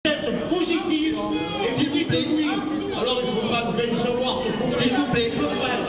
êtes positif et vous dites oui. Alors il faudra nous faire savoir ce qu'on s'il vous plaît.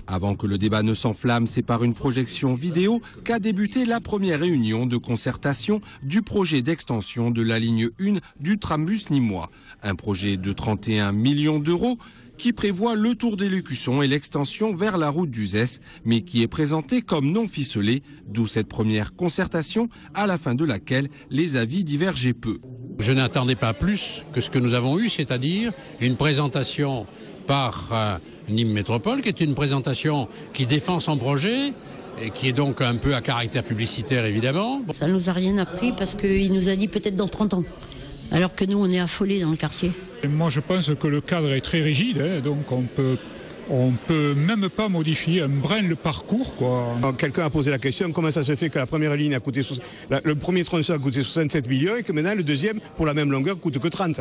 Avant que le débat ne s'enflamme, c'est par une projection vidéo qu'a débuté la première réunion de concertation du projet d'extension de la ligne 1 du trambus nîmois. Un projet de 31 millions d'euros qui prévoit le tour des Lécussons et l'extension vers la route d'Uzès, mais qui est présenté comme non ficelé, d'où cette première concertation à la fin de laquelle les avis divergeaient peu. Je n'attendais pas plus que ce que nous avons eu, c'est-à-dire une présentation par Nîmes Métropole, qui est une présentation qui défend son projet, et qui est donc un peu à caractère publicitaire évidemment. Ça ne nous a rien appris parce qu'il nous a dit peut-être dans 30 ans, alors que nous on est affolés dans le quartier. Et moi je pense que le cadre est très rigide, donc on peut même pas modifier un brin le parcours, quoi. Quelqu'un a posé la question, comment ça se fait que la première ligne a coûté, le premier tronçon a coûté 67 millions et que maintenant le deuxième, pour la même longueur, coûte que 30.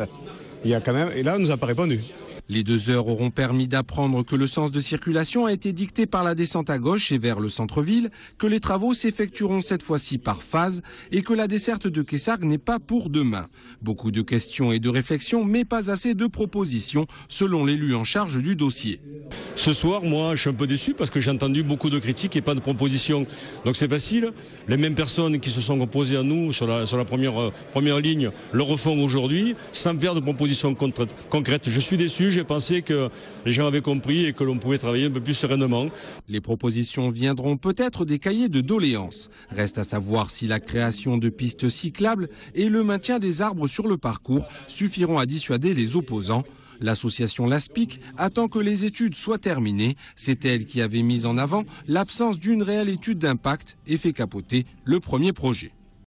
Il y a quand même, et là on nous a pas répondu. Les 2 heures auront permis d'apprendre que le sens de circulation a été dicté par la descente à gauche et vers le centre-ville, que les travaux s'effectueront cette fois-ci par phase et que la desserte de Quessargues n'est pas pour demain. Beaucoup de questions et de réflexions, mais pas assez de propositions, selon l'élu en charge du dossier. Ce soir, moi, je suis un peu déçu parce que j'ai entendu beaucoup de critiques et pas de propositions. Donc c'est facile. Les mêmes personnes qui se sont opposées à nous sur la première ligne le refont aujourd'hui sans faire de propositions concrètes. Je suis déçu. J'ai pensé que les gens avaient compris et que l'on pouvait travailler un peu plus sereinement. Les propositions viendront peut-être des cahiers de doléances. Reste à savoir si la création de pistes cyclables et le maintien des arbres sur le parcours suffiront à dissuader les opposants. L'association LASPIC attend que les études soient terminées. C'est elle qui avait mis en avant l'absence d'une réelle étude d'impact et fait capoter le premier projet.